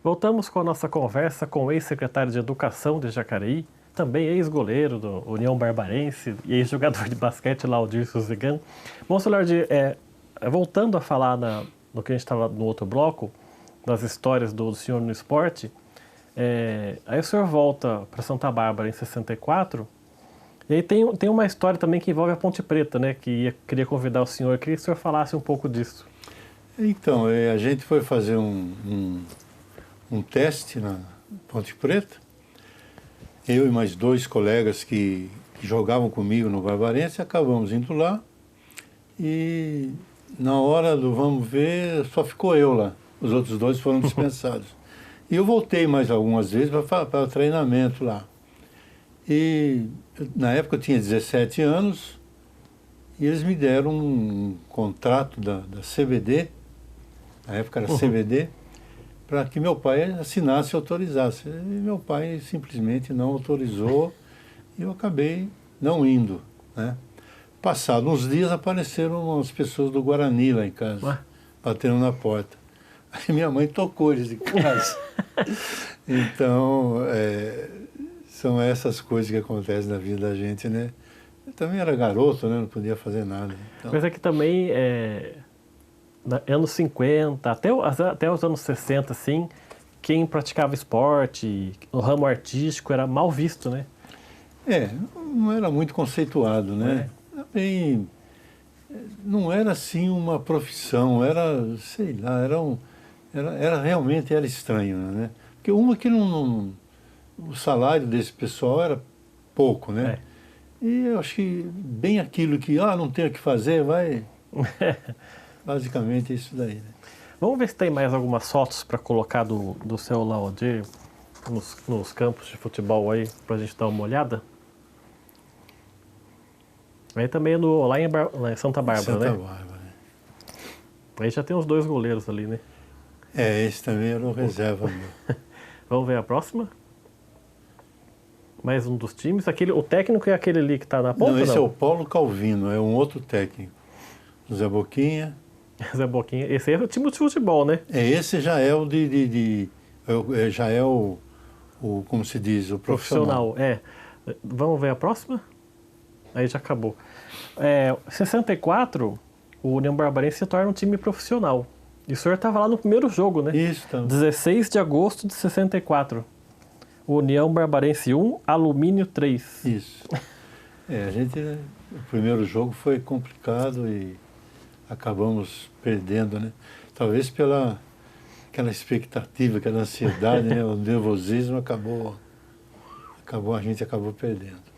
Voltamos com a nossa conversa com o ex-secretário de Educação de Jacareí, também ex-goleiro do União Barbarense e ex-jogador de basquete Laudir Suzigan. Bom, senhor Laudir, voltando a falar no que a gente estava no outro bloco, das histórias do senhor no esporte, aí o senhor volta para Santa Bárbara em 64, e aí tem uma história também que envolve a Ponte Preta, né? Queria convidar o senhor, queria que o senhor falasse um pouco disso. Então, a gente foi fazer um teste na Ponte Preta, eu e mais 2 colegas que jogavam comigo no Barbarense, acabamos indo lá e na hora do vamos ver, só ficou eu lá, os outros 2 foram dispensados. E eu voltei mais algumas vezes para treinamento lá. E na época eu tinha 17 anos e eles me deram um contrato da CBD, na época era CBD, para que meu pai assinasse e autorizasse. E meu pai simplesmente não autorizou e eu acabei não indo, né? Passados uns dias apareceram umas pessoas do Guarani lá em casa, batendo na porta. Aí minha mãe tocou eles de casa. Então, são essas coisas que acontecem na vida da gente, né? Eu também era garoto, né? Não podia fazer nada. Então... Mas é que também, anos 50, até os anos 60, assim, quem praticava esporte, o ramo artístico, era mal visto, né? Não era muito conceituado, né? Também não era assim uma profissão, era, sei lá, realmente era estranho, né? Porque que o salário desse pessoal era pouco, né? E eu acho que bem aquilo que, não tem o que fazer, vai... Basicamente é isso daí, né? Vamos ver se tem mais algumas fotos para colocar do seu Laudir nos campos de futebol aí, para a gente dar uma olhada. Aí também lá em Santa Bárbara, né? Santa Bárbara. Aí já tem os 2 goleiros ali, né? Esse também era o reserva meu. Vamos ver a próxima? Mais um dos times. O técnico é aquele ali que está na ponta? Não, esse é o Paulo Calvino, é um outro técnico. Zé Boquinha. Zé Boquinha. Esse é o time de futebol, né? Esse já é o já é o como se diz, o profissional. Vamos ver a próxima? Aí já acabou. Em 64, o União Barbarense se torna um time profissional. E o senhor estava lá no primeiro jogo, né? Isso. Tá. 16 de agosto de 64. União Barbarense 1, Alumínio 3. Isso. O primeiro jogo foi complicado e acabamos perdendo, né? Talvez pela aquela expectativa, aquela ansiedade, né? O nervosismo a gente acabou perdendo.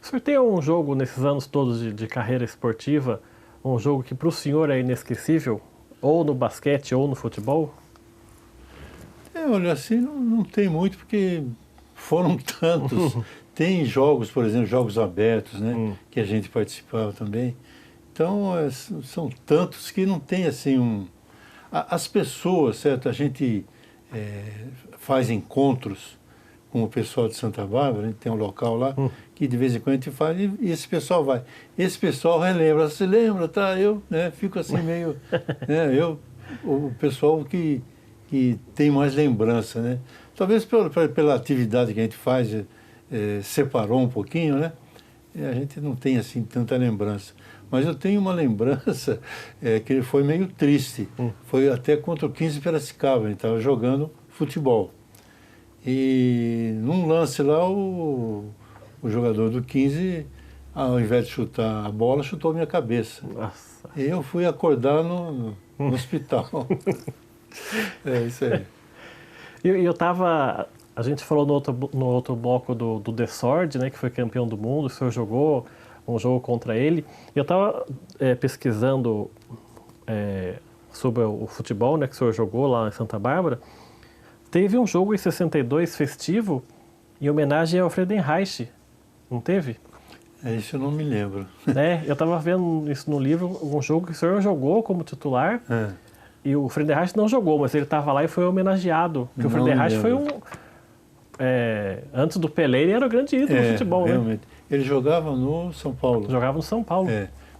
O senhor tem um jogo nesses anos todos de carreira esportiva, um jogo que para o senhor é inesquecível? Ou no basquete ou no futebol? Olha, assim não tem muito, porque foram tantos. Tem jogos, por exemplo, jogos abertos, né? Que a gente participava também. Então, são tantos que não tem assim As pessoas, certo? A gente faz encontros com o pessoal de Santa Bárbara, a gente tem um local lá, que de vez em quando a gente faz, e esse pessoal vai. Esse pessoal relembra, você lembra, tá? Eu fico assim meio... o pessoal que tem mais lembrança, né? Talvez pela atividade que a gente faz, separou um pouquinho, né? A gente não tem assim tanta lembrança. Mas eu tenho uma lembrança que foi meio triste. Foi até contra o 15 Piracicaba, a gente estava jogando futebol. E num lance lá, o jogador do 15, ao invés de chutar a bola, chutou a minha cabeça. Nossa. E eu fui acordar no hospital. Isso aí. A gente falou no outro bloco do The Sword, né, que foi campeão do mundo, o senhor jogou um jogo contra ele. Eu estava pesquisando sobre o futebol, né, que o senhor jogou lá em Santa Bárbara. Teve um jogo em 62 festivo em homenagem ao Friedenreich, não teve? Isso eu não me lembro. Eu estava vendo isso no livro, um jogo que o senhor jogou como titular. E o Friedenreich não jogou, mas ele estava lá e foi homenageado. Porque o Friedenreich foi antes do Pelé, ele era o grande ídolo do futebol, realmente. Né? Ele jogava no São Paulo. Jogava no São Paulo.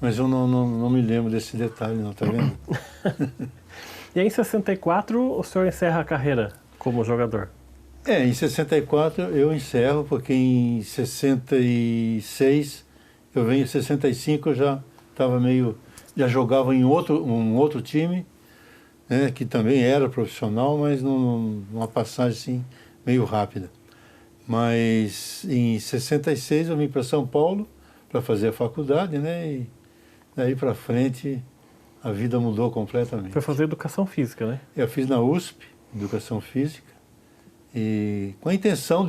Mas eu não me lembro desse detalhe, não, tá vendo? E aí, em 64, o senhor encerra a carreira? como jogador? Em 64 eu encerro, porque em 66 eu venho, em 65 eu já estava já jogava em um outro time, né, que também era profissional, mas numa passagem assim, meio rápida. Mas em 66 eu vim para São Paulo para fazer a faculdade, né, e daí para frente a vida mudou completamente. Foi fazer educação física, né? Eu fiz na USP, educação física, e com a intenção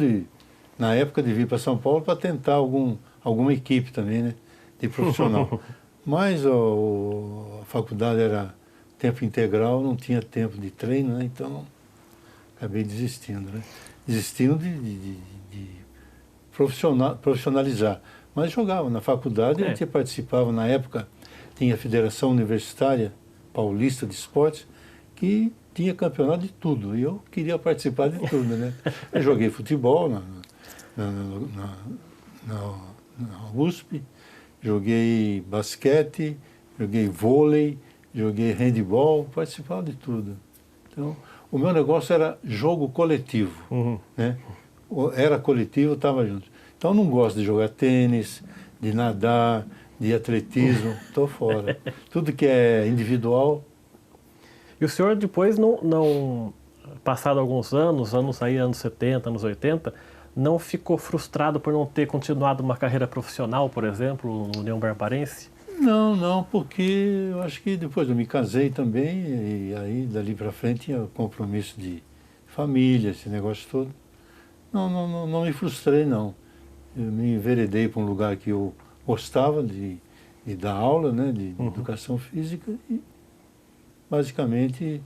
na época, de vir para São Paulo para tentar alguma equipe também, né, de profissional. Mas a faculdade era tempo integral, não tinha tempo de treino, né, então acabei desistindo, né? Desistindo de profissionalizar. Mas jogava na faculdade, a gente participava, na época tinha a Federação Universitária Paulista de Esportes, que tinha campeonato de tudo, e eu queria participar de tudo, né? Eu joguei futebol na USP, joguei basquete, joguei vôlei, joguei handebol, participava de tudo. Então, o meu negócio era jogo coletivo, né? Era coletivo, estava junto. Então, eu não gosto de jogar tênis, de nadar, de atletismo, estou fora. Tudo que é individual. E o senhor depois não passado alguns anos aí, anos 70, anos 80, não ficou frustrado por não ter continuado uma carreira profissional, por exemplo, no União Barbarense? Não, porque eu acho que depois eu me casei também, e aí dali para frente tinha compromisso de família, esse negócio todo. Não me frustrei, não. Eu me enveredei para um lugar que eu gostava de dar aula, né, de educação física, e basicamente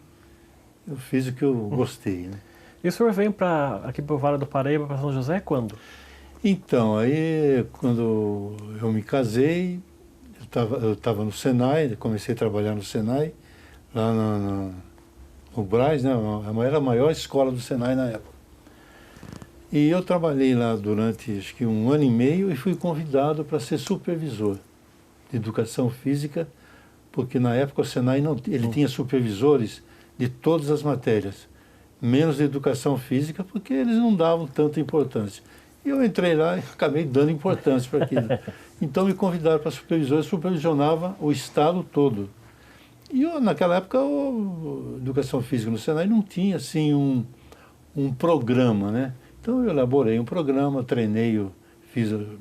eu fiz o que eu gostei, né. E o senhor veio aqui para o Vale do Paraíba, para São José, quando? Então, aí quando eu me casei, eu estava no Senai, comecei a trabalhar no Senai, lá no Brás, né, era a maior escola do Senai na época. E eu trabalhei lá durante, acho que 1 ano e meio, e fui convidado para ser supervisor de educação física, porque na época o Senai ele tinha supervisores de todas as matérias, menos de educação física, porque eles não davam tanta importância. E eu entrei lá e acabei dando importância para aquilo. Então me convidaram para supervisor, eu supervisionava o estado todo. E naquela época a educação física no Senai não tinha assim um programa, né? Então eu elaborei um programa, fiz um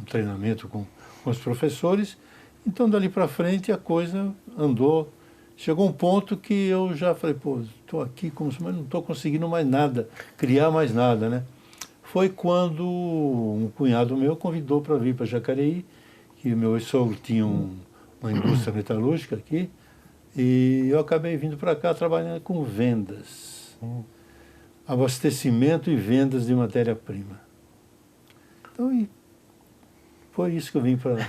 treinamento com os professores. Então dali para frente a coisa andou. Chegou um ponto que eu já falei, estou aqui mas não estou conseguindo mais nada, criar mais nada, né? Foi quando um cunhado meu convidou para vir para Jacareí, que meu sogro tinha uma indústria metalúrgica aqui, e eu acabei vindo para cá trabalhando com vendas. Abastecimento e vendas de matéria-prima. Então, foi isso que eu vim para lá.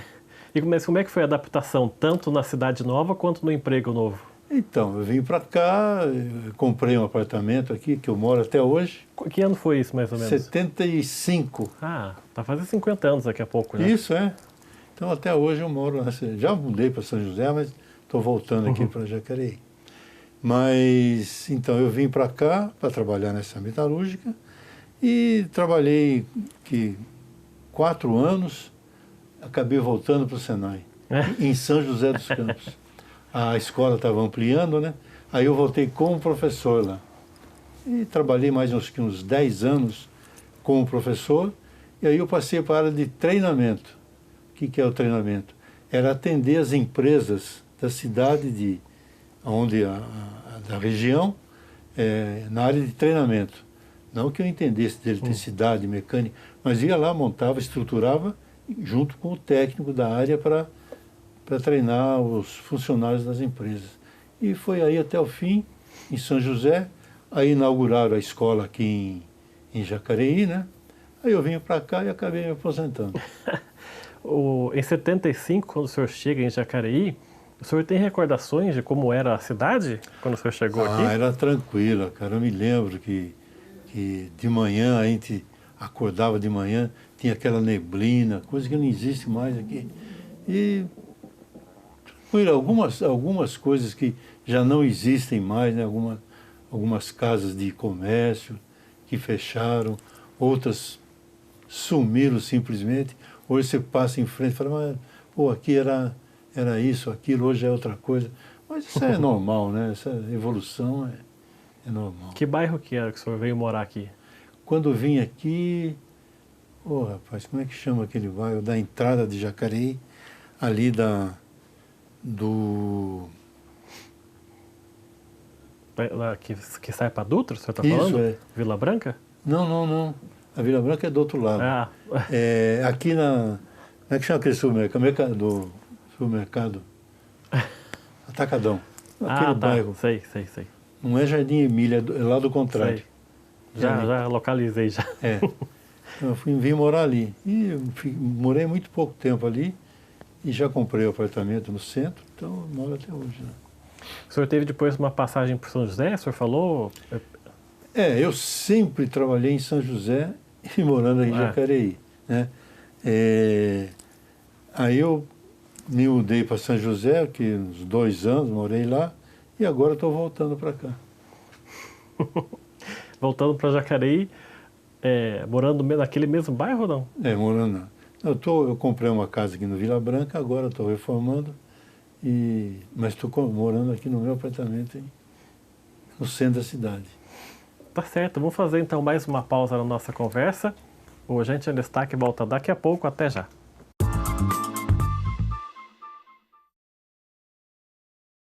E como é que foi a adaptação, tanto na cidade nova quanto no emprego novo? Então, eu vim para cá, comprei um apartamento aqui, que eu moro até hoje. Que ano foi isso, mais ou menos? 75. Ah, tá fazendo 50 anos daqui a pouco, né? Isso, é. Então, até hoje eu moro, já mudei para São José, mas estou voltando aqui para Jacareí. Mas, então, eu vim para cá para trabalhar nessa metalúrgica e trabalhei 4 anos, acabei voltando para o Senai, em São José dos Campos. A escola estava ampliando, né? Aí eu voltei como professor lá. E trabalhei mais uns 10 anos como professor, e aí eu passei para a área de treinamento. O que é o treinamento? Era atender as empresas da cidade, da região, na área de treinamento. Não que eu entendesse de eletricidade, mecânica, mas ia lá, montava, estruturava, junto com o técnico da área para treinar os funcionários das empresas. E foi aí até o fim, em São José. Aí inauguraram a escola aqui em Jacareí, né? Aí eu vim para cá e acabei me aposentando. Em 75, quando o senhor chega em Jacareí, o senhor tem recordações de como era a cidade quando o senhor chegou aqui? Era tranquila, cara. Eu me lembro que de manhã, a gente acordava de manhã, tinha aquela neblina, coisa que não existe mais aqui. E algumas coisas que já não existem mais, né? algumas casas de comércio que fecharam, outras sumiram simplesmente. Hoje você passa em frente e fala, mas pô, aqui era isso, aquilo, hoje é outra coisa. Mas isso é normal, né? Essa evolução é normal. Que bairro que era que o senhor veio morar aqui? Quando eu vim aqui, rapaz, como é que chama aquele bairro? Da entrada de Jacareí, ali do... Lá que sai para Dutra, o senhor está Isso, falando? é. Vila Branca? Não. A Vila Branca é do outro lado. Ah, Aqui como é que chama aquele supermercado? Supermercado Atacadão. Aquele tá. bairro. Sei. Não é Jardim Emília, é lá do contrário. Sei. Já localizei já. Então, eu vim morar ali. E eu morei muito pouco tempo ali e já comprei um apartamento no centro, então eu moro até hoje. Né? O senhor teve depois uma passagem por São José, o senhor falou? Eu sempre trabalhei em São José e morando em Jacareí. Né? Aí eu me mudei para São José, que uns 2 anos morei lá, e agora estou voltando para cá. Voltando para Jacareí, morando naquele mesmo bairro ou não? Morando. Eu comprei uma casa aqui no Vila Branca, agora estou reformando, mas estou morando aqui no meu apartamento, no centro da cidade. Tá certo, vamos fazer então mais uma pausa na nossa conversa. O Gente em Destaque volta daqui a pouco, até já.